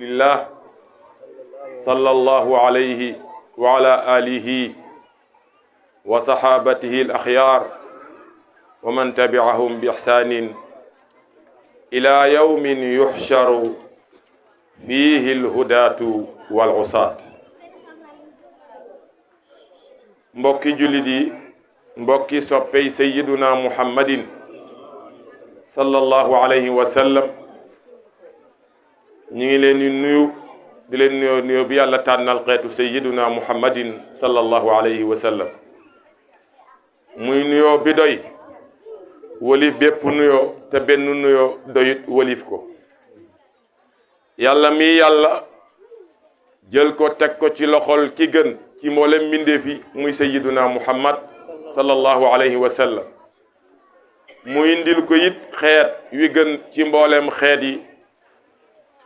rasulillah sallallahu alayhi wa ala alihi wa sahabatihi al akhyar wa man tabi'ahum bi ihsanin ila yawmin yuhsharu fihi al hudatu wal usat. mbokki jullit yi, mbokki soppey sayyiduna muhammadin sallallahu alayhi wa sallam, ñu ngi leen di nuyu di leen nuyoo bi yàlla tànnal xeetu sayyiduna muhammadin sallallahu alayhi wa sallam, muy nuyoo bi doy walif bépp nuyoo te benn nuyoo doyut walif ko. yàlla mi yàlla jël ko teg ko ci loxol ki gën ci mboolem mbindeef yi muy sayyiduna muhammad sallallahu alayhi wa sallam, mu indil ko it xeet wi gën ci mboolem xeet yi.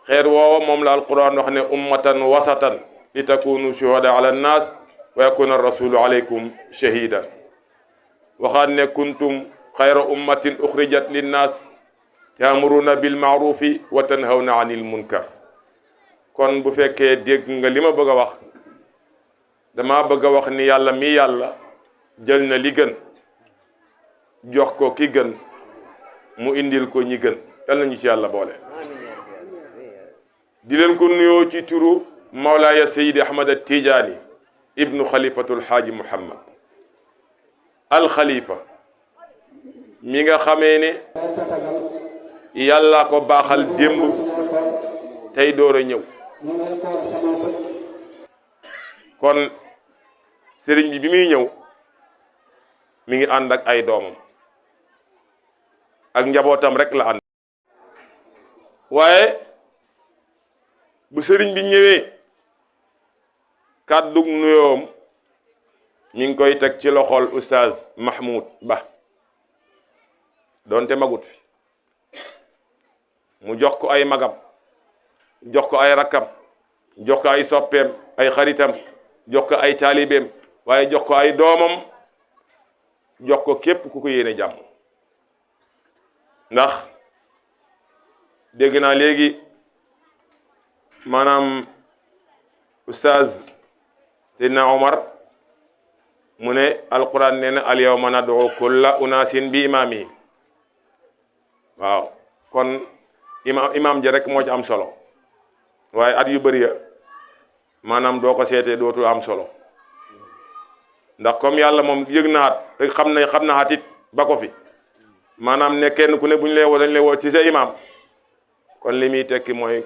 xeet woowa moom la alquran wax ne ummatan wasatan li takunu shuhada ala nnas wa yakuna rasulu alaykum shahidan. waxaat ne kuntum xayra ummatin uxrijat linnas taamuruna bil maarufi wa tanhawna anil munkar. kon bu fekkee dégg nga li ma bëgg a wax, dama bëgg a wax ni yàlla mi yàlla jël na li gën jox ko ki gën, mu indil ko ñi gën. yal nañu ci yàlla boole. di leen ko nuyoo ci turu Mawlaaya Seydi Ahmad Tijaani ibnu xalifatul Haaji Muhammad al Khalifa, mi nga xamee ne yàlla ko baaxal démb tey door a ñëw. kon sëriñ bi muy ñëw mi ngi ànd ak ay doomam ak njabootam rek la ànd. waaye bu sëriñ bi ñëwee kàddug nuyoom mi ngi koy teg ci loxol Oustaz Mahmoud Ba, doonte magut fi, mu jox ko ay magam, jox ko ay rakkam, jox ko ay soppeem, ay xaritam, jox ko ay taalibeem, waaye jox ko ay doomam, jox ko képp ku ko yéene jàmm. ndax dégg naa léegi maanaam Oustaz Seydina Omar mu ne alquran nee na al yawma nad'u kulla unaasin bi imaamihim. waaw kon imaam ja rek moo ci am solo, waaye at yu bëri ya maanaam doo ko seetee dootul am solo. ndax comme yàlla moom yëg naat te xam na it ba ko fi, maanaam ne kenn ku ne bu ñu lay woo dañ lay woo ci sa imaam. kon li muy tekki mooy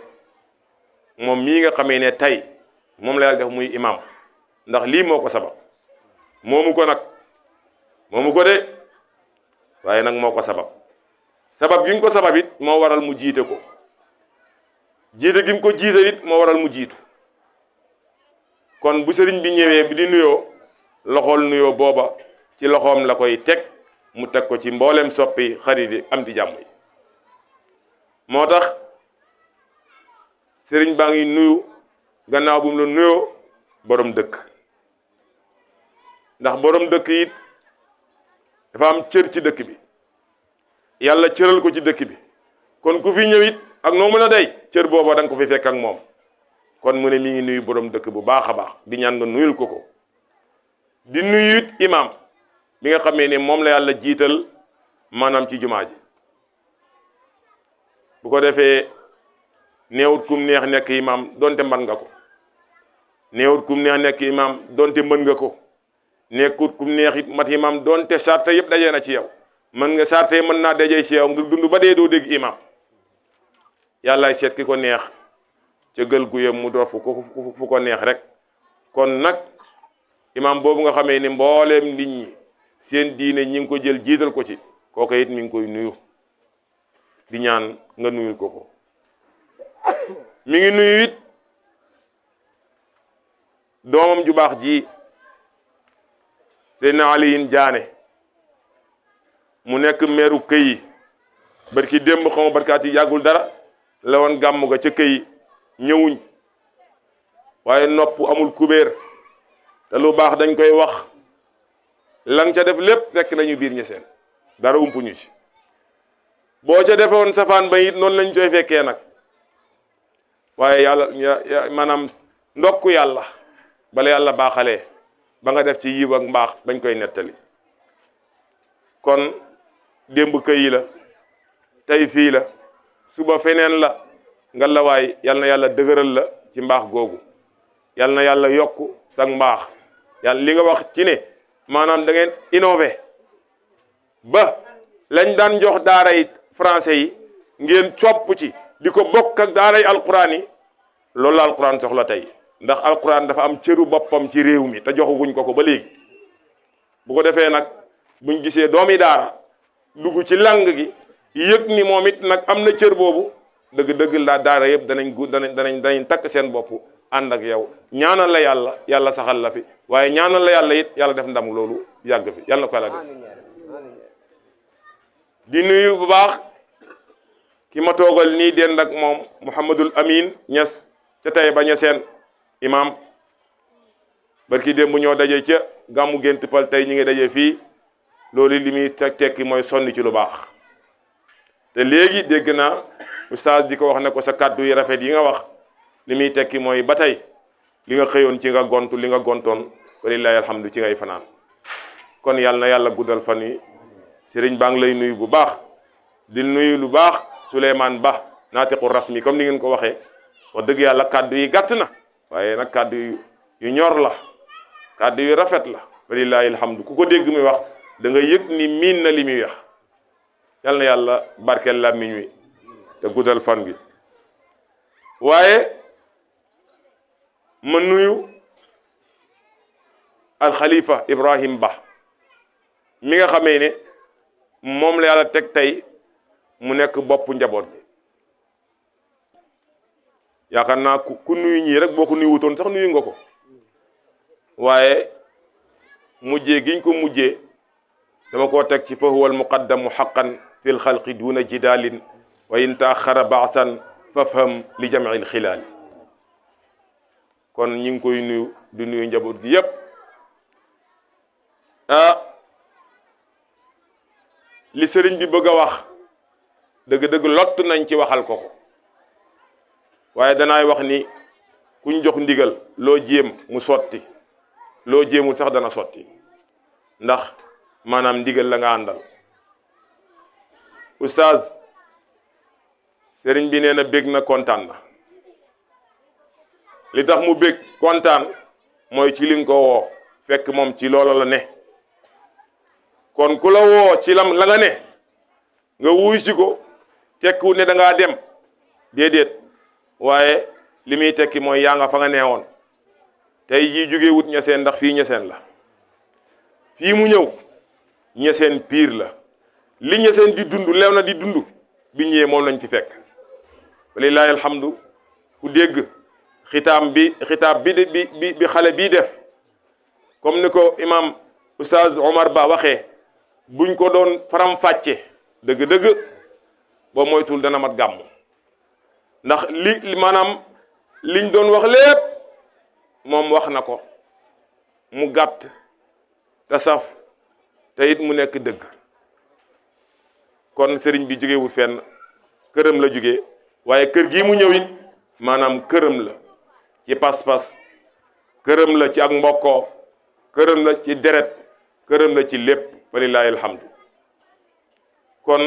moom mii nga xamee ne tey moom la yàlla def muy imaam, ndax lii moo ko sabab. moomu ko de, waaye nag moo ko sabab gi mu ko sabab it moo waral mu jiite ko. jiite gi mu ko jiite it moo waral mu jiitu. kon bu sëriñ bi ñëwee bi di nuyoo, loxol nuyoo booba ci loxoom la koy teg, mu teg ko ci mboolem soppi xarit yi am di jàmm yi. moo tax sëriñ baa ngi nuyu gannaaw bu mu la nuyoo borom dëkk, ndax borom dëkk it dafa am cër ci dëkk bi, yàlla cëral ko ci dëkk bi. kon ku fi ñëw it ak noo mën a day cër booba da nga ko fi fekk ak moom. kon mu ne mi ngi nuyu borom dëkk bu baax a baax, di ñaan nga nuyul ko. di nuyu it imam bi nga xamee ne moom la yàlla jiital maanaam ci jumaa ji. bu ko defee néewut kum neex nekk imam donte mën nga ko, néewut kum neex nekk imam donte mën nga ko, nekkut kum neex it mat imam donte sarte yëpp dajee na ci yow. mën nga sarte yi mën naa dajee ci yow nga dund ba dee doo dégg imam. yàllaay seet ki ko neex ca gël gu yëm mu door fu ko neex rek. kon nag imam boobu nga xamee ni mbooleem nit ñi seen diine ñi ngi ko jël jiital ko ci, kooku it mi ngi koy nuyu, di ñaan nga nuyul ko. mi ngi nuyu it doomam ju baax ji Seydina Aliyin Jaane, mu nekk meeru Këyi. barki démb xaw ma barkaat yi yàggul dara la woon gàmm ga ca Këyi ñëwuñ, waaye nopp amul kubéer te lu baax dañ koy wax. lan ca def lépp fekk nañu biir ñeseen, dara umpuñu ci. boo ca defoon safaan ba it noonu lañ koy fekkee nag. waaye yàlla maanaam ndokku yàlla bala yàlla baaxalee ba nga def ci yiw ak mbaax bañ koy nettali kon démb këyi la tey fii la suba feneen la nga la waay yal na yàlla dëgëral la ci mbaax googu yal na yàlla yokk sa mbaax yàlla li nga wax ci ne maanaam da ngeen innové ba lañ daan jox daara yi français yi ngeen copp ci di ko bokk ak daara yi alquran yi loolu la alquran soxla tey ndax alquran dafa am cëru boppam ci réew mi te joxaguñ ko ba léegi bu ko defee nag buñ gisee doomi daara dugg ci lang gi yëg ni moom it nag am na cër boobu dëgg-dëgg la daara yëpp danañ takk seen bopp ànd ak yow ñaanal la yàlla saxal la fi waaye ñaanal la yàlla it yàlla def ndam loolu yàgg fi yàlla na ko yàlla def di nuyu bu baax ki ma toogal nii dend ak moom Mouhamadul Amin Ñas ca tey ba ñeseen imam barki démb ñoo daje ca gàmmu Gént Pël tey ñu ngi daje fii loolu li muy tekki mooy sonni ci lu baax te léegi dégg naa oustaz di ko wax ne ko sa kàddu yi rafet yi nga wax li muy tekki mooy ba tey li nga xëyoon ci nga gontu li nga gontoon walillahi alhamdu ci ngay fanaan kon yàlla na yàlla guddal fan yi sëriñ baa ngi lay nuyu bu baax di nuyu lu baax Souleymane Ba naatiqu rasmi comme ni ngeen ko waxee wax dëgg yàlla kàddu yi gàtt na waaye nag kàddu yu ñor la kàddu yu rafet la walillahi alhamdu ku ko dégg muy wax da nga yëg ni miin na li muy wax yal na yàlla barkeel làmmiñ wi te guddal fan gi waaye ma nuyu alxalifa Ibrahim Ba mi nga xamee ne moom la yàlla teg tey mu nekk boppu njaboot bi yaakaar naa ku nuyu ñii rek boo ko nuyu wutoon sax nuyu nga ko waaye mujjee giñ ko mujjee dama koo teg ci fa huwa al muqaddamu xaqan fi l xalqi duna jidaalin wa in taaxara baasan fafham li jamci xilaali kon ñi ngi koy nuyu di nuyu njaboot gi yépp li sëriñ bi bëgg a wax dëgg-dëgg lott nañ ci waxal ko waaye danaay wax ni kuñ jox ndigal loo jéem mu sotti loo jéemul sax dana sotti ndax maanaam ndigal la nga àndal oustaz sëriñ bi nee na bég na kontaan na li tax mu bég kontaan mooy ci li nga ko woo fekk moom ci loolu la ne kon ku la woo ci la nga ne nga wuy si ko tekkiwut ne da ngaa dem déedéet waaye li muy tekki mooy yaa nga fa nga neewoon tey jii jóge wut ñeseen ndax fii ñeseen la fii mu ñëw ñeseen piir la li ñeseen di dund leew na di dund bi ñëwee moom lañ fi fekk walillahi alhamdu ku dégg xitaab bi xale bii def comme ni ko imam oustaz Omar Ba waxee buñ ko doon faram fàcce dëgg-dëgg ba moytul dana mat gàmm ndax li maanaam liñ doon wax lépp moom wax na ko mu gàtt te saf te it mu nekk dëgg kon sëriñ bi jógewul fenn këram la jóge waaye kër gii mu ñëw it maanaam këram la ci pas-pas këram la ci ak mbokkoo këram la ci deret këram la ci lépp walillahi alhamdu kon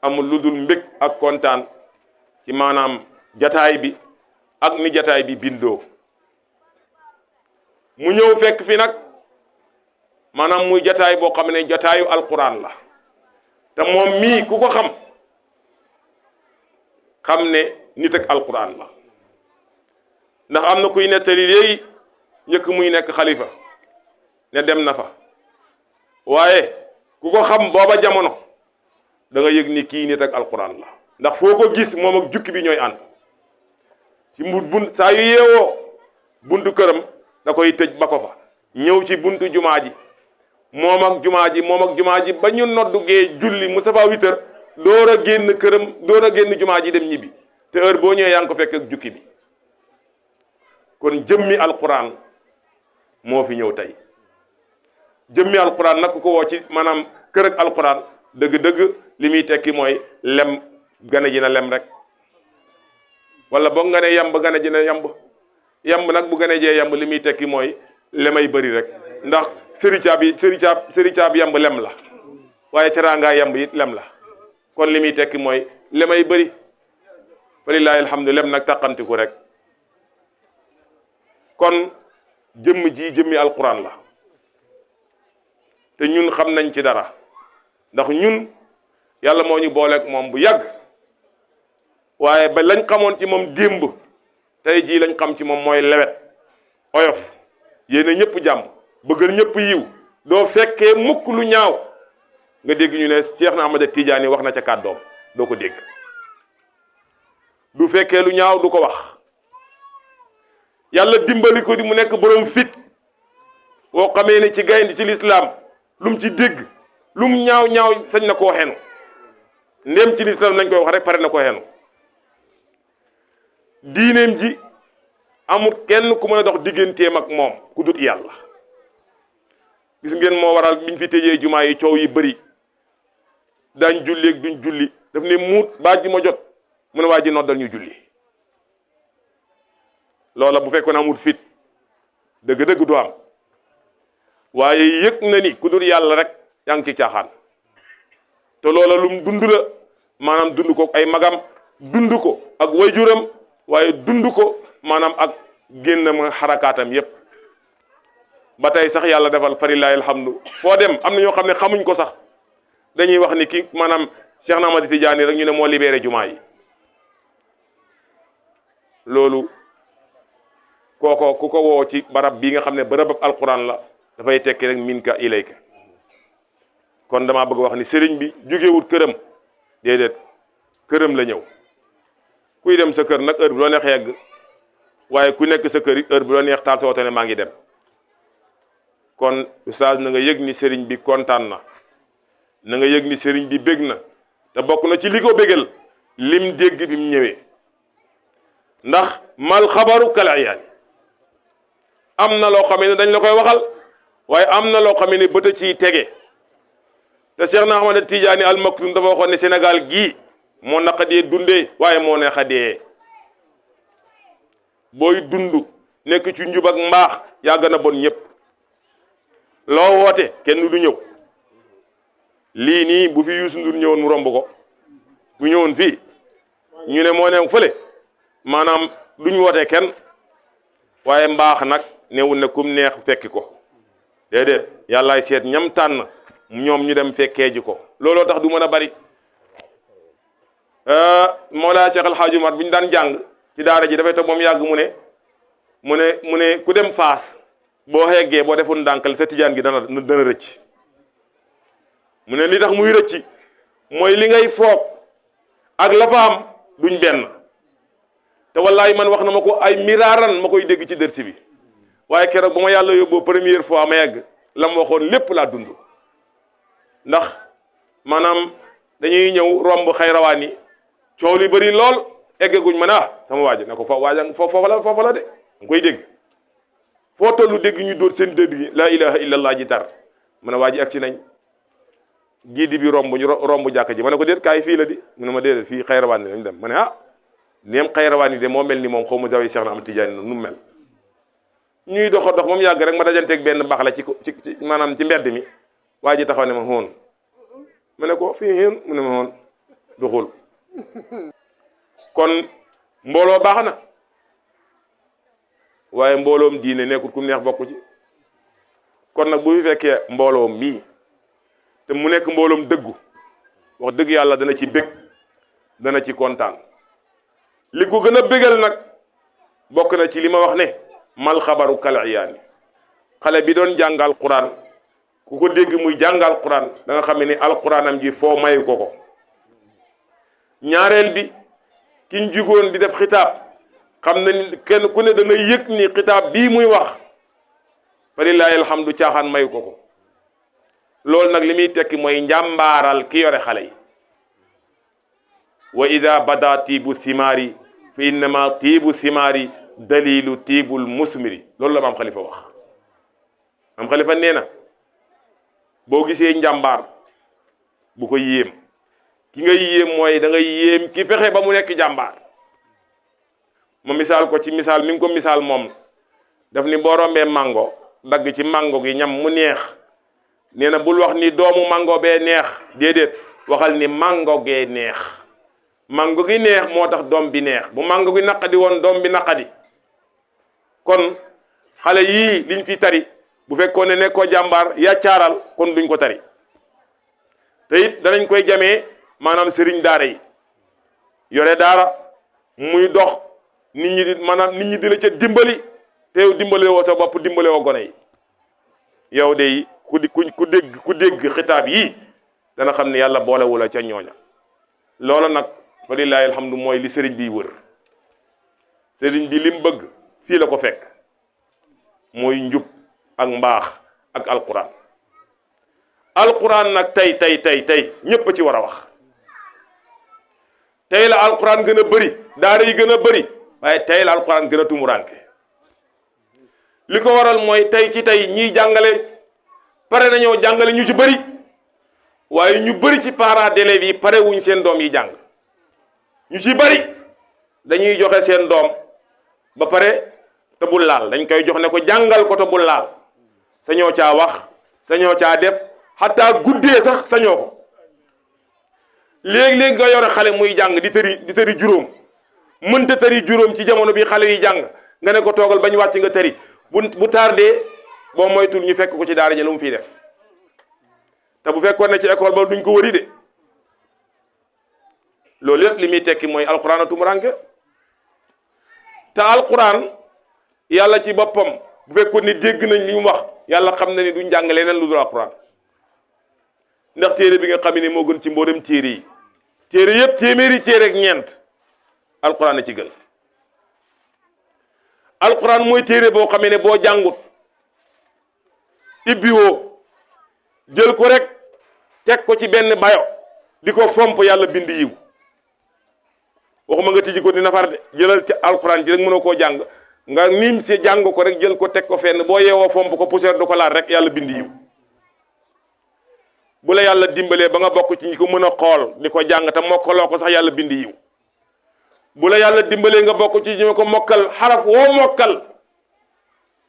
amul lu dul mbég ak kontaan ci maanaam jataay bi ak ni jataay bi bindoo mu ñëw fekk fi nag maanaam muy jataay boo xam ne jataayu alquran la te moom mii ku ko xam ne nit ak alquran la ndax am na kuy nettali léegi njëkk muy nekk xalifa ne dem na fa waaye ku ko xam booba jamono da nga yëg ni kii nit ak alquran la ndax foo ko gis moom ak jukki bi ñooy ànd ci bunt saa yu yeewoo buntu këram da koy tëj ba ko fa ñëw ci buntu jumaa ji moom ak jumaa ji ba ñu noddugee julli mu safa 8 heures door a génn këram door a génn jumaa ji dem ñibbi te heure boo ñëwee yaa ngi ko fekk ak jukki bi kon jëmmi alquran moo fi ñëw tey jëmmi alquran nag ku ko woo ci maanaam kër ak alquran dëgg-dëgg li muy tekki mooy lem gane ji na lem rek wala boog nga ne yamb nga ne ji ne yamb nag bu gane jee yamb li muy tekki mooy lemay bëri rek ndax sëri caab yamb lem la waaye teraanga yamb it lem la kon li muy tekki mooy lemay bëri fa lillahi alhamdu lem nag tàqantiku rek kon jëmm ji jëmmi alquran la te ñun xam nañ ci dara ndax ñun yàlla moo ñu booleeg moom bu yàgg waaye ba lañ xamoon ci moom démb tey jii lañ xam ci moom mooy lewet oyof yéena ñëpp jàmm bëggal ñëpp yiw doo fekkee mukk lu ñaaw nga dégg ñu ne Cheikh na Ahmada Tidiane wax na ca kàddoom doo ko dégg du fekkee lu ñaaw du ko wax yàlla dimbali ko di mu nekk borom fit boo xamee ne ci gaynde ci lislaam lum ci dégg lum ñaaw ñaaw sañ na koo xenu ndéem ci lislaam lañ koy wax rek pare na koo xenu diineem ji amul kenn ku mën a dox digganteem ak moom ku dut yàlla gis ngeen moo waral biñ fi tëjee jumaa yi coow yi bëri daañ julli ak duñ julli daf ne muut baaj ji ma jot mu ne waa ji noddal ñu julli loola bu fekkoon amul fit dëgg-dëgg du am waaye yëg na ni ku dul yàlla rek yaa ngi ci caaxaan te loola lum dund la maanaam dund ko ay magam dund ko ak wayjuram waaye dund ko maanaam ak génnam xarakaatam yépp ba tey sax yàlla defal farillahi alhamdu foo dem am na ñoo xam ne xamuñ ko sax dañuy wax ni ki maanaam Cheikh na Ahmada Tidiane rek ñu ne moo libéré jumaa yi loolu kooko ku ko woo ci barab bii nga xam ne barabab alquran la dafay tekki rek minka ilayka kon damaa bëgg wax ni sëriñ bi jógewut këram déedéet këram la ñëw kuy dem sa kër nag heure bu la neex yegg waaye ku nekk sa kër it heure bu la neex taal sa oto ne maa ngi dem kon oustaz na nga yëg ni sëriñ bi kontaan na nga yëg ni sëriñ bi bég na te bokk na ci li ko bégal lim dégg bi mu ñëwee ndax mal xabaru kal iyaani am na loo xam ne dañ la koy waxal waaye am na loo xam ne bët a ciy tege te Cheikh na Ahmada Tidiane al Maktoum dafa waxoon ne Sénégal gii moo naqadee dundee waaye moo neex a dee booy dund nekk ci njub ak mbaax yaa gën a bon ñëpp loo woote kenn du ñëw lii nii bu fi Youssou Ndour ñëwoon mu romb ko bu ñëwoon fii ñu ne moo ne fële maanaam duñ woote kenn waaye mbaax nag newul ne kum neex fekki ko déedéet yàllaay seet ñam tànn ñoom ñu dem fekkee ji ko looloo tax du mën a bari Mawlaa Cheikh El Hadj Omar bi ñu daan jàng ci daara ji dafay toog moom yàgg mu ne ku dem faas boo xeggee boo defoon ndànkal sa tijaan gi dana rëcc mu ne li tax muy rëcc mooy li ngay foog ak la fa am duñ benn te wallaay man wax na ma ko ay miraaran ma koy dégg ci dërsi bi waaye keroog ba ma yàlla yóbboo première fois ma yegg la ma waxoon lépp laa dund ndax maanaam dañuy ñëw romb xayrawaan yi coow li bëri lool eggaguñ ma ne sama waaji na ko foofa la de nga koy dégg foo tollu dégg ñu dóor seen dëdd gi laa ilaha illallah ji tar mu ne waa ji ak si nañ giidi bi romb ñu romb jàkk ji ma ne ko déet kaay fii la di mu ne ma déedéet fii xayrawaan yi lañ dem ma ne neem xayrawaan yi de moo mel ni moom xaw ma zawi Cheikh na Ahmada Tidiane nu mu mel ñuy dox moom yàgg rek ma dajanteeg benn baax la ci maanaam ci mbedd mi waa ji taxaw ne ma xoon ma ne ko fii xéen mu ne ma xoon duxul kon mbooloo baax na waaye mbooloom diine nekkul ku neex bokku ci kon nag bu fi fekkee mbooloom mii te mu nekk mbooloom dëggu wax dëgg yàlla dana ci bég dana ci kontaan li ko gën a bégal nag bokk na ci li ma wax ne mal xabaru kal iyaani xale bi doon jàngal Qur'an ku ko dégg muy jàngal Qur'an da nga xam ne ni alquranam ji foo mayu ko ñaareel bi kiñ jugoon di def xitaab xam na ni kenn ku ne da nga yëg ni xitaab bii muy wax fa lillahi alhamdu caaxaan mayu ko loolu nag li muy tekki mooy njàmbaaral ki yore xale yi wa ida bada tiibu simaari fa innama tiibu simaari dalilu tiibul musmiri loolu la maam xalifa wax maam xalifa nee na boo gisee njàmbaar bu ko yéem ki nga yéem mooy da nga yéem ki fexe ba mu nekk jàmbaar ma misaal ko ci misaal mi ngi ko misaal moom daf ni boo rombee mango dagg ci mango gi ñam mu neex nee na bul wax ni doomu mango bee neex déedéet waxal ni mango gee neex mango gi neex moo tax doom bi neex bu mango gi naqadi woon doom bi naqadi kon xale yii liñ fi tari bu fekkoon ne nekkoo jàmbaar yaccaaral kon duñ ko tari te it danañ koy jamee maanaam sëriñ daara yi yore daara muy dox nit ñi di maanaam nit ñi di la ca dimbali te yow dimbale woo sa bopp dimbale woo gone yi yow de ku dégg xitaab yii dana xam ne yàlla boolewu la ca ñooña loola nag fa lillaahi alhamdu mooy li sëriñ biy wër sëriñ bi lim bëgg fii la ko fekk mooy njub ak mbaax ak alquran alquran nag tey ñépp ci war a wax tey la alquran gën a bëri daara yi gën a bëri waaye tey la alquran gën a tumuranke li ko waral mooy tey ci tey ñiy jàngale pare nañoo jàngale ñu ci bëri waaye ñu bëri ci parents d'élèves yi pare wuñ seen doom yi jàng ñu ci bëri dañuy joxe seen doom ba pare te bul laal dañ koy jox ne ko jàngal ko te bul laal sañoo caa wax sañoo caa def xataa guddee sax sañoo ko léegi-léegi nga yore xale muy jàng di tëri juróom mënta tëri juróom ci jamono bi xale yi jàng nga ne ko toogal bañ wàcc nga tëri bu tardé boo moytul ñu fekk ko ci daara ji lu mu fiy def te bu fekkoon ne ci école ba duñ ko wëri de loolu yëpp li muy tekki mooy alquran a tumuranke te alquran yàlla ci boppam bu fekkoon ni dégg nañ li mu wax yàlla xam na ni duñ jàng leneen lu dul alquran ndax téere bi nga xam ne moo gën ci mboolem téere yi téere yëpp téeméeri téere ak ñeent alquran a ci gën alquran mooy téere boo xamee ne boo jàngut ibbiwoo jël ko rek teg ko ci benn bayo di ko fomp yàlla bind yiw waxuma nga tijji ko di nafar de jëlal ci alquran ji rek mënoo koo jàng nga niim si jàng ko rek jël ko teg ko fenn boo yeewoo fomp ko poussière du ko laal rek yàlla bind yiw bu la yàlla dimbalee ba nga bokk ci ñi ko mën a xool di ko jàng te mokkaloo ko sax yàlla bind yiw bu la yàlla dimbalee nga bokk ci ñi ko mokkal xaraf woo mokkal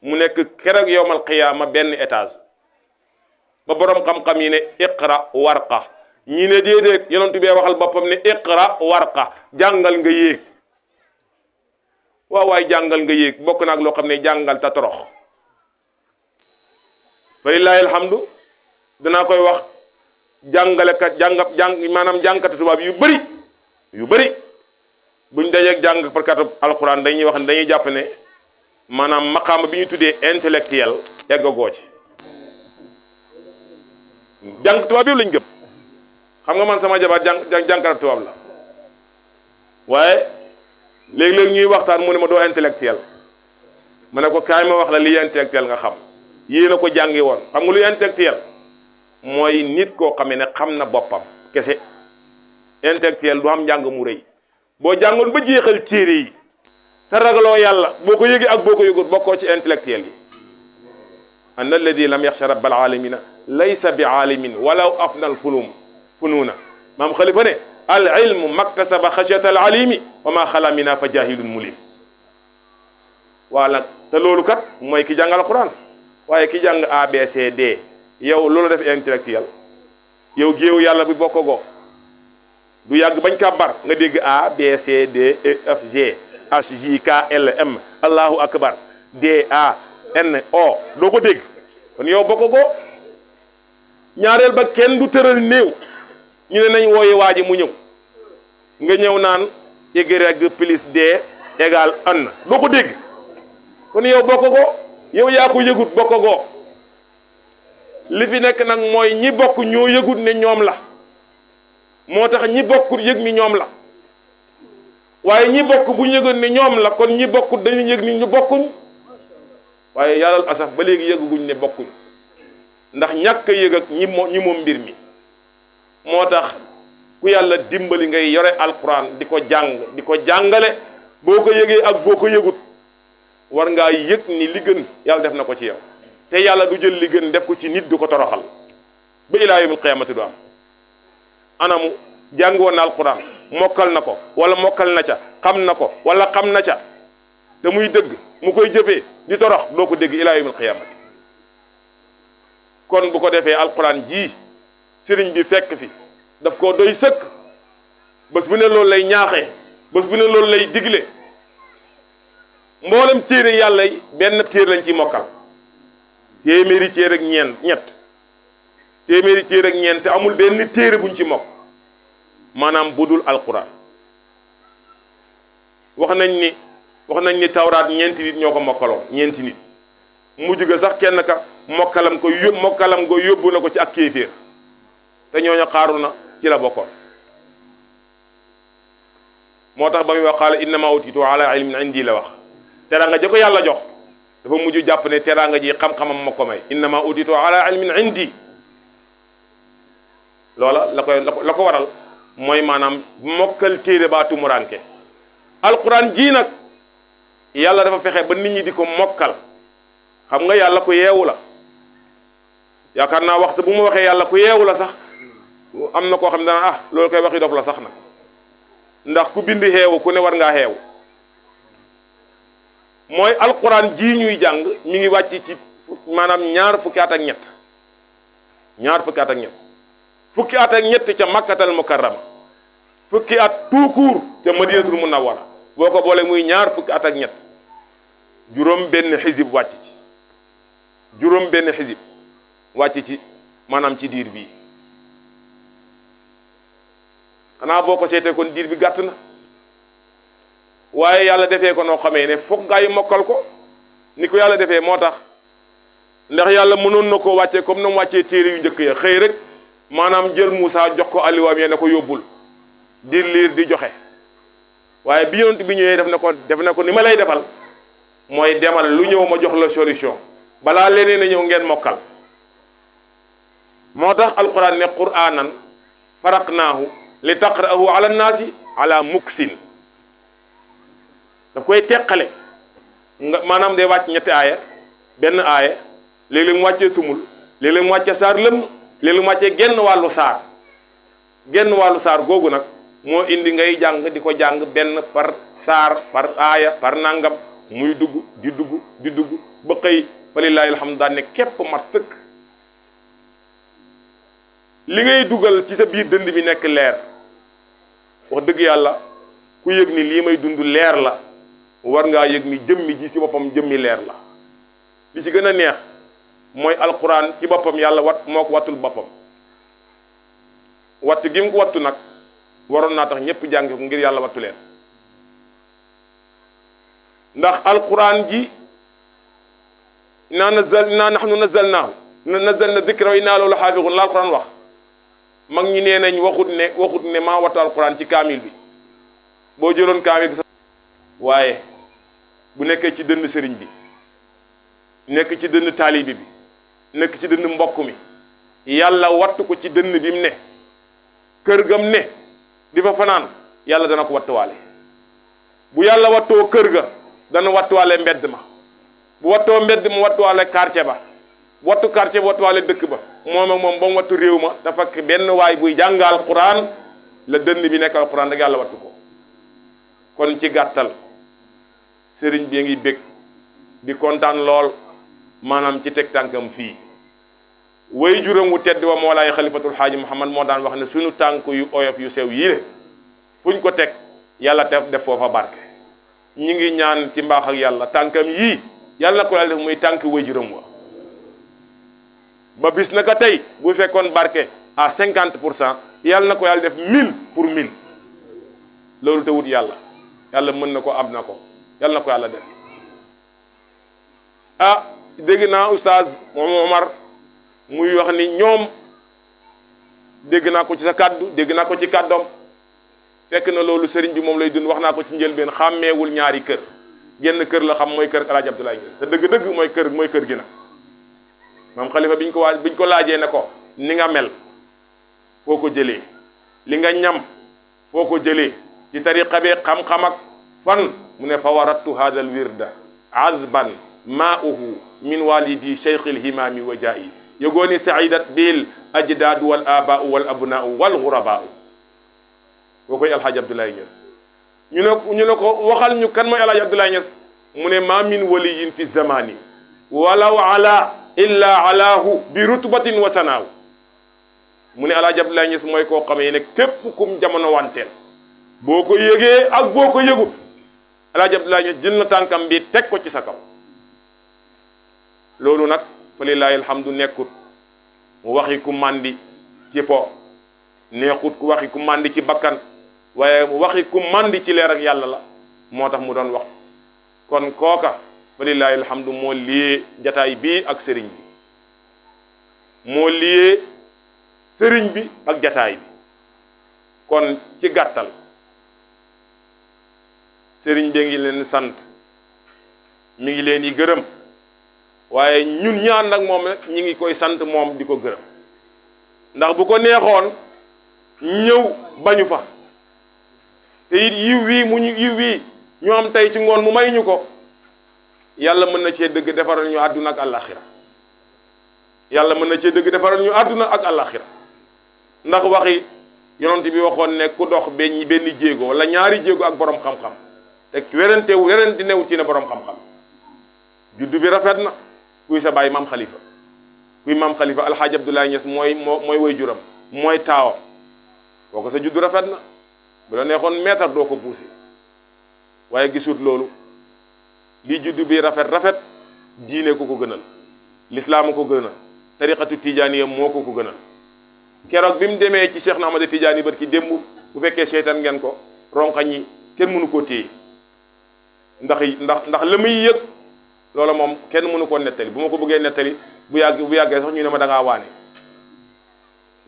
mu nekk keroog yowmal qiyaama benn étage ba borom xam-xam yi ne iqra warqa ñii ne déedéet yonentu bee waxal boppam ne iqra warqa jàngal nga yéeg waaw waay jàngal nga yéeg bokk naag loo xam ne jàngal ta torox fa lillaahi alhamdu danaa koy wax jàngalekat maanaam jàngkatu tubaab yu bëri buñ dajeeg jàng parkatu alquran dañuy wax ne dañuy jàpp ne maanaam maqaama bi ñu tuddee intellectuel eggagoo ci jàng tubaab yëpp lañ gëm xam nga man sama jabar jàngkatu tubaab la waaye léegi-léegi ñuy waxtaan mu ne ma doo intellectuel ma ne ko kaay ma wax la li intellectuel nga xam yéen a ko jàngi woon xam nga lu intellectuel mooy nit koo xamee ne xam na boppam kese intellectuel du am njàng mu rëy boo jàngoon ba jeexal téere yi te ragaloo yàlla boo ko yëgee ak boo ko yëgut bokkoo ci intellectuel yi an alladi lam yaxsha rabbal alamina laysa bi aalimin walaw afnal funuuna maam xalifa ne al ilmu maktasaba xashyata al alimi wa ma xala mina fa jahilun mulim waa nag te loolu kat mooy ki jàng alquran waaye ki jàng ABCD yow loolu def intellectuel yow géewu yàlla bi bokkagoo du yàgg bañ kàbbar nga dégg A B C D E F G H J K L M allahu akbar D A N O doo ko dégg kon yow bokkagoo ñaareel ba kenn du tëral néew ñu ne nañ wooye waa ji mu ñëw nga ñëw naan Y plus D égale 1 doo ko dégg kon yow bokkagoo yow yaa ko yëgut bokkagoo li fi nekk nag mooy ñi bokk ñoo yëgut ne ñoom la moo tax ñi bokkut yëg ni ñoom la waaye ñi bokk bu ñu yëgoon ne ñoom la kon ñi bokkut dañu yëg ni ñu bokkuñ waaye yàllal asaf ba léegi yëguguñ ne bokkuñ ndax ñàkk a yëg ak ñi moom mbir mi moo tax ku yàlla dimbali ngay yore alquran di ko jàng di ko jàngale boo ko yëgee ak boo ko yëgut war ngaa yëg ni li gën yàlla def na ko ci yow te yàlla du jël li gën def ko ci nit du ko toroxal ba ilaa yawmil qiyaamati du am anamu jàng woon na alquran mokkal na ko wala mokkal na ca xam na ko wala xam na ca te muy dëgg mu koy jëfee di torox doo ko dégg ilaa yawmil qiyaamati. kon bu ko defee alquran ji sëriñ bi fekk fi daf koo doy sëkk bés bu ne loolu lay ñaaxee bés bu ne loolu lay digle. mboolem téere yàlla yi benn téere lañ ci mokkal téeméeri téere ak ñett téeméeri téere ak ñeent te amul benn téere buñ ci mokk maanaam budul alquran. wax nañ ni tawraat ñeenti nit ñoo ko mokkaloon ñeenti nit mujj ga sax kenn ka mokkalam ko yóbbu na ko ci ak kéeféer te ñooñu Xaaruna ci la bokkoon. moo tax ba muy wax qaala innama utiitu ala ilmin indi la wax teraanga ja ko yàlla jox dafa mujj jàpp ne teraanga ji xam-xamam ma ko may innama utiitu ala ilmin indi. loola la ko waral mooy maanaam mokkal téere baa tumuranke alquran ji nag yàlla dafa fexe ba nit ñi di ko mokkal. xam nga yàlla ku yeewu la yaakaar naa wax sa bu ma waxee yàlla ku yeewu la sax am na koo xam ne dana loolu koy waxi dof la sax nag ndax ku bind xeewu ku ne war ngaa xeewu. mooy alquran ji ñuy jàng mi ngi wàcc ci maanaam ñaar fukki at ak ñett fukki at ak ñett ca makkatal mukarrama fukki at tout court ca madinatul munawwara boo ko boole muy ñaar fukki at ak ñett juróom benn xisib wàcc ci juróom benn xisib wàcc ci maanaam ci diir bii xanaa boo ko seetee kon diir bi gàtt na waaye yàlla defee ko noo xamee ne foog gaa yi mokkal ko ni ko yàlla defee moo tax ndax yàlla mënoon na ko wàccee comme na mu wàccee téere yu njëkk ya xëy rek maanaam jël Moussa jox ko alliwaam yee ne ko yóbbul di liir di joxe waaye bi yonent bi ñëwee def na ko ni ma lay defal mooy demal lu ñëw ma jox la solution balaa leneen a ñëw ngeen mokkal. moo tax alquran ne qur'anan faraqnaahu li taqra'ahu ala nnaasi ala muksin daf koy teqale nga maanaam day wàcc ñetti aaya benn aaya léeg-léeg mu wàccee sumul léeg-léeg mu wàccee saar lëmm léeg-léeg mu wàccee genn wàllu saar googu nag moo indi ngay jàng di ko jàng benn par saar par aaya par nangam muy dugg di dugg ba xëy fa lillaahi alhamdu daan ne képp mat sëkk li ngay dugal ci sa biir dënd bi nekk leer wax dëgg yàlla ku yëg ni lii may dund leer la war ngaa yëg ni jëmmi ji ci boppam jëmmi leer la. li ci gën a neex mooy alquran ci boppam yàlla moo ko wattul boppam wattu gi mu ko wattu nag waroon naa tax ñëpp jàng ko ngir yàlla wattu leen ndax alquran ji inna nahnu nazzalna dhikra wa inna lahu lahafizun la alquran wax mag ñi nee nañ waxut ne maa wattu alquran ci kaamil bi boo jëloon kaamil bi waaye bu nekkee ci dënn sëriñ bi nekk ci dënn taalibi bi nekk ci dënn mbokk mi yàlla wattu ko ci dënn bi mu ne kër gam ne di fa fanaan yàlla dana ko wattuwaale bu yàlla wattoo kër ga dana wattuwaale mbedd ma bu wattoo mbedd ma wattuwaale quartier ba wattu quartier ba wattuwaale dëkk ba moom ak moom ba mu wattu réew ma dafa fekk benn waay buy jàngal Qur'an la dënn bi nekk Qur'an rek yàlla wattu ko kon ci gàttal sëriñ bi ngi bég di kontaan lool maanaam ci teg tànkam fii way juróom wu tedd wa moolaay xalifatul xaaji Muhammad moo daan wax ne suñu tànk yu oyof yu sew yii fuñ ko teg yàlla def foofa barke ñi ngi ñaan ci mbaax ak yàlla tànkam yii yàlla na ko yàlla def muy tànk way juróom wa ba bis naka tey bu fekkoon barke à 50% yàlla na ko yàlla def 1000 pour 1000 loolu te wut yàlla mën na ko am na ko yàlla na ko yàlla def dégg naa oustaz moom Omar muy wax ni ñoom dégg naa ko ci sa kàddu dégg naa ko ci kàddoom fekk na loolu sëriñ bi moom lay dund wax naa ko ci njëlbeen xàmmeewul ñaari kër genn kër la xam mooy kër El Hadj Abdoulaye Niass te dëgg-dëgg mooy kër gi nag moom xalifa biñ ko laajee ne ko ni nga mel foo ko jëlee li nga ñam foo ko jëlee ci tariqa bi xam-xam ak fan mu ne fa warattu hada al wirda azban maa'uhu min walidi cheikh alhimami wa jaa'i yëgooni saidat bil ajdaadu wal abaau wal abnaau wal gurabaau boo koy alhaaj Abdoulaye Niass ñu ne ko waxal ñu kan mooy alhaaj Abdoulaye Niass mu ne ma min waliyin fi zamani walaw ala illa alaahu bi rutbatin wa sanaaw mu ne Alaaji Abdoulaye Niass mooy koo xamee ne képp kum jamono wanteel boo ko yëgee ak boo ko yëgut Alaaji Abdoulaye Niass jël na tànkam bi teg ko ci sa kaw loolu nag fa lillaahi alhamdu nekkut mu waxi ku màndi ci fo neexut ku waxi ku màndi ci bakkan waaye waxi ku màndi ci leer ak yàlla la moo tax mu doon wax kon kooka fa lillaahi alhamdu moo liyee jataay bii ak sëriñ bi moo liyee sëriñ bi ak jataay bi kon ci gàttal sëriñ bi ngi leen sant mi ngi leen yi gërëm waaye ñun ñaan nag moom rek ñi ngi koy sant moom di ko gërëm ndax bu ko neexoon ñëw bañu fa te it yiw wii ñu am tey ci ngoon mu may ñu ko yàlla mën na cee dëgg defaral ñu àdduna ak àllaaxira yàlla mën na cee dëgg defaral ñu àdduna ak àllaaxira ndax waxi yonent bi waxoon ne ku dox benn jéego wala ñaari jéego ak borom xam-xam te werante new ci ne borom xam-xam juddu bi rafet na kuy sa baay maam xalifa kuy maam xalifa alxaaji Abdoulaye Niass mooy way juram mooy taawam kooku sa juddu rafet na bu la neexoon meetar doo ko puusi waaye gisut loolu li juddu bi rafet diine ko gënal lislaam ko gënal tariqatu tijaaniya moo ko gënal keroog bi mu demee ci Cheikh na Ahmada Tijaani barki démb bu fekkee seetaan ngeen ko ronkañ yi kenn mënu koo téye ndax la muy yëg loola moom kenn mënu koo nettali bu ma ko bëggee nettali bu yàggee sax ñu ne ma da ngaa waane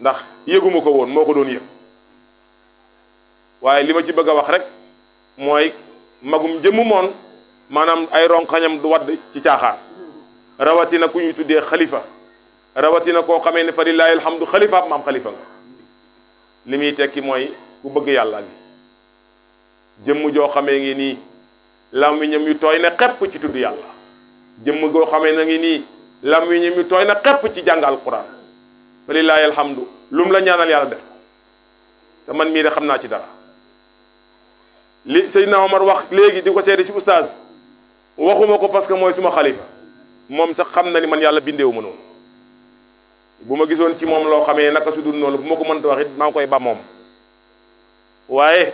ndax yëguma ko woon moo ko doon yëg waaye li ma ci bëgg a wax rek mooy magum jëmm moon maanaam ay ronkañam du wadd ci caaxaan rawatina ku ñuy tuddee xalifa rawatina koo xamee ne fa lillaahi alhamdu xalifa maam xalifa nga li muy tekki mooy ku bëgg yàlla gi jëmm joo xamee ngi nii làmmiñam yu tooy na xepp ci tudd yàlla jëmm goo xamee na ngi nii làmmiñam yu tooy na xepp ci jàng alquran fa lillaahi alhamdu lu mu la ñaanal yàlla def te man mii de xam naa ci dara li Seydina Omar wax léegi di ko seede ci oustaz waxuma ko parce que mooy suma xalifa moom sax xam na ni man yàlla bindeewu ma noonu bu ma gisoon ci moom loo xamee naka su dul noonu bu ma ko mënta wax it maa ngi koy ba moom waaye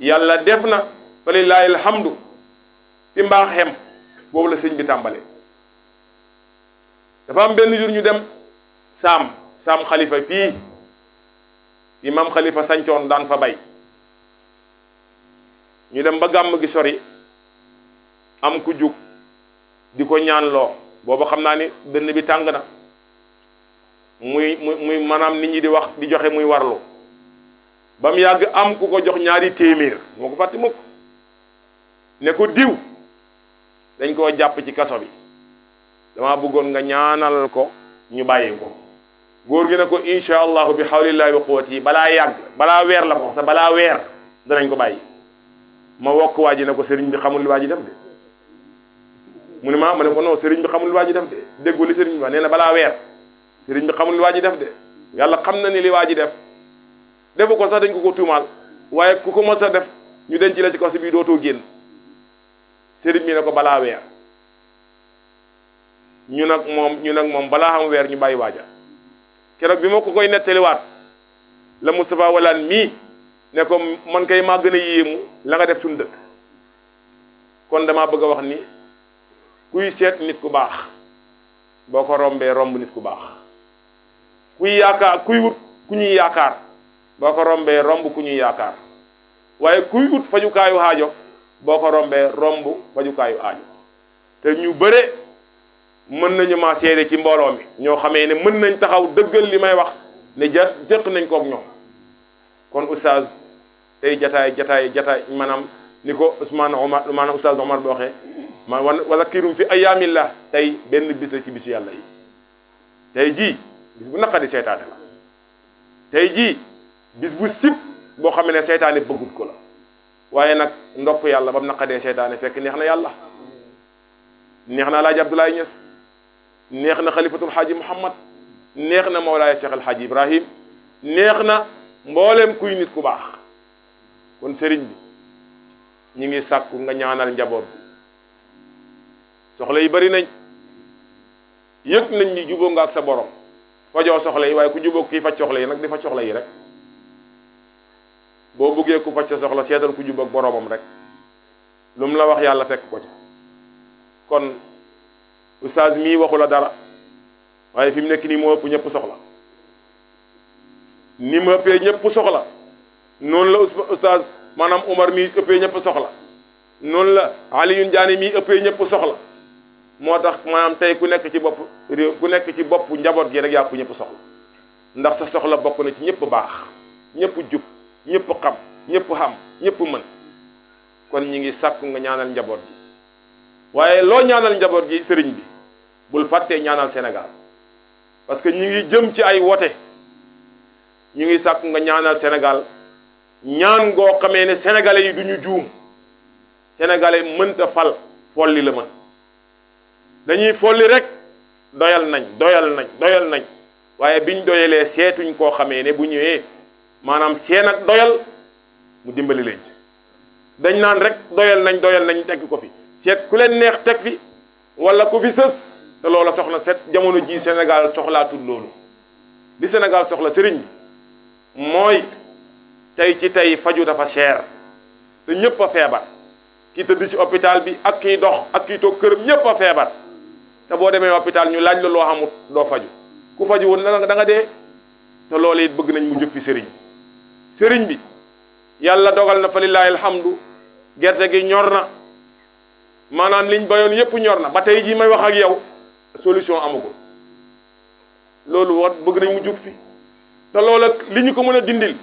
yàlla def na fa lillaahi alhamdu fi mbaax xem boobu la sëñ bi tàmbalee dafa am benn jour ñu dem saam xalifa fii imam xalifa sancoon daan fa bay ñu dem ba gàmm gi sori am ku jug di ko ñaan loo booba xam naa ni dënn bi tàng na muy maanaam nit ñi di wax di joxe muy warlu ba mu yàgg am ku ko jox ñaari téeméer moo ko fàtte mukk ne ko diw dañ koo jàpp ci kaso bi dama bëggoon nga ñaanal ko ñu bàyyi ko góor gi ne ko insha allahu bi hawlillahi wa quwwati balaa yàgg balaa weer la ko sa balaa weer danañ ko bàyyi ma wokk waa ji ne ko sëriñ bi xamul li waa ji def de mu ne ma ne ko non sëriñ bi xamul li waa ji def de déggu li sëriñ bi wax nee na balaa weer sëriñ bi xamul li waa ji def de yàlla xam na ni li waa ji def defu ko sax dañ ko tuumaal waaye ku ko mës a def ñu denc la ci kaso bi dootoo génn sëriñ bi ne ko balaa weer ñu nag moom balaa xam weer ñu bàyyi waaja keroog bi ma ko koy nettaliwaat la Moustapha Walaan mii ne ko man kay maa gën a yéemu la nga def suñu dëkk kon damaa bëgg a wax ni kuy seet nit ku baax boo ko rombee romb nit ku baax kuy wut ku ñuy yaakaar boo ko rombee romb ku ñuy yaakaar waaye kuy wut fajukaayu aajo boo ko rombee romb fajukaayu aajo te ñu bëre mën nañu maa seede ci mbooloo mi ñoo xamee ne mën nañ taxaw dëggal li may wax ne jëq nañ kook ñoom kon oustaz tey jataay maanaam ni ko Ousmane Omar maanaam oustaz Omar bi waxee wala kiirum fi ayaamillah tey benn bis la ci bisu yàlla yi tey jii bis bu naqadi seytaane la tey jii bis bu sib boo xam ne seytaane bëggut ko la waaye nag ndokk yàlla ba mu naqadee seytaane fekk neex na yàlla neex na Alaaji Abdoulaye Niass neex na xalifatul xaaji Muhammad neex na Mawlaaya Cheikh Alxaaji Ibrahim neex na mboolem kuy nit ku baax kon sëriñ bi ñu ngi sàkku nga ñaanal njaboot bi soxla yi bari nañ yëg nañ ni juboo nga ak sa borom fajoo soxla yi waaye ku juboo kii faj soxla yi nag di faj soxla yi rek boo buggee ku faj sa soxla seetal ku juboo ak boromam rek lu mu la wax yàlla fekk ko ci kon oustaz mii waxu la dara waaye fi mu nekk nii moo ëpp ñëpp soxla ni mu ëppee ñëpp soxla noonu la oustaz maanaam Umar mii ëppee ñëpp soxla noonu la Alioune Diané mii ëppee ñëpp soxla moo tax maanaam tey ku nekk ci bopp réew ku nekk ci bopp njaboot gi rek yaa ko ñëpp soxla ndax sa soxla bokk na ci ñëpp baax ñëpp jub ñëpp xam ñëpp xam ñëpp mën kon ñi ngi sàkku nga ñaanal njaboot gi waaye loo ñaanal njaboot gi sëriñ bi bul fàttee ñaanal Sénégal parce que ñi ngi jëm ci ay wote ñu ngi sàkku nga ñaanal Sénégal ñaan goo xamee ne sénégalais yi duñu juum sénégalais mënta fal folli la mën dañuy folli rek doyal nañ waaye biñ doyalee seetuñ koo xamee ne bu ñëwee maanaam seen ak doyal mu dimbali leen ci dañ naan rek doyal nañ teg ko fi seet ku leen neex teg fi wala ku fi sës te loola soxla set jamono ji Sénégal soxlaatul loolu li Sénégal soxla sëriñ bi mooy tey ci tey faju dafa cher te ñëpp a feebar ki tëdd ci hôpital bi ak kiy dox ak kiy toog këram ñëpp a feebar te boo demee hôpital ñu laaj la loo xamut doo faju ku faju woon da nga dee te loolu it bëgg nañ mu jóg fi sëriñ bi yàlla dogal na fa lillahi alhamdu gerte gi ñor na maanaam liñ bayoon yépp ñor na ba tey jii may wax ak yow solution amagul loolu war bëgg nañ mu jóg fi te loolu li ñu ko mën a dindil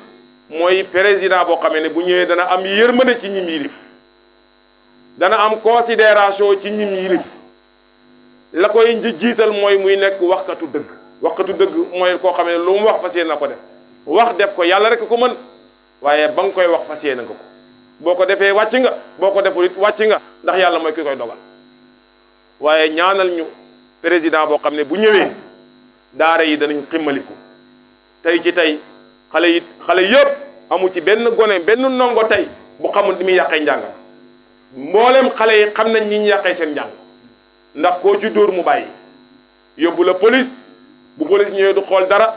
mooy président boo xamee ne bu ñëwee dana am yërmande ci ñim yilif dana am considération ci ñim yilif la koy jiital mooy muy nekk waxkatu dëgg mooy koo xamee ne lu mu wax fas yéene na ko def wax def ko yàlla rek ko mën waaye ba nga koy wax fas yéene nga ko boo ko defee wàcc nga boo ko deful it wàcc nga ndax yàlla mooy ki koy dogal waaye ñaanal ñu président boo xam ne bu ñëwee daara yi danañ ximmaliku tey ci tey xale yëpp amu ci benn gone benn ndongo tey bu xamul ni muy yàqee njàngam mboolem xale yi xam nañ ñi ñu yàqee seen njàng ndax koo ci dóor mu bàyyi yóbbu la police bu police ñëwee du xool dara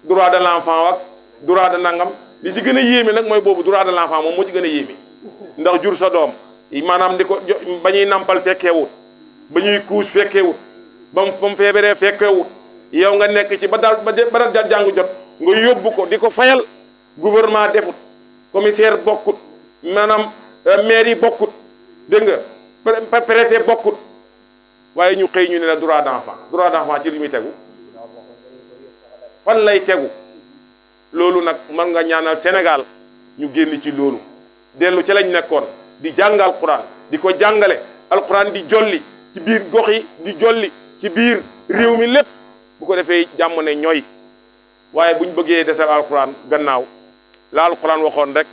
droit de l'enfant ak droit de nangam li ci gën a yéeme nag mooy boobu droit de l'enfant moom moo ci gën a yéeme ndax jur sa doom maanaam di ko ba ñuy nampal fekkeewut ba ñuy kuus fekkeewut ba mu feebaree fekkeewut yow nga nekk ci ba dal jàng jot nga yóbbu ko di ko fayal gouvernement defut commissaire bokkut maanaam maire yi bokkut dégg nga préfet bokkut waaye ñu xëy ñu ne la droit d'enfant ci li muy tegu fan lay tegu loolu nag mën nga ñaanal Sénégal ñu génn ci loolu dellu ci lañ nekkoon di jàng alquran di ko jàngale alquran di jolli ci biir gox yi di jolli ci biir réew mi lépp bu ko defee jàmm ne ñooy waaye buñ bëggee desal alquran gannaaw la alquran waxoon rek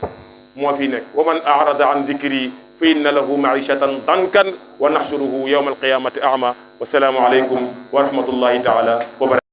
moo fi nekk wa man arada an dikri fa inna lahu maishatan dankan wa naxsuruhu yawma alqiyamati ama wa salaamu aleykum wa rahmatullahi taala wa barakatuh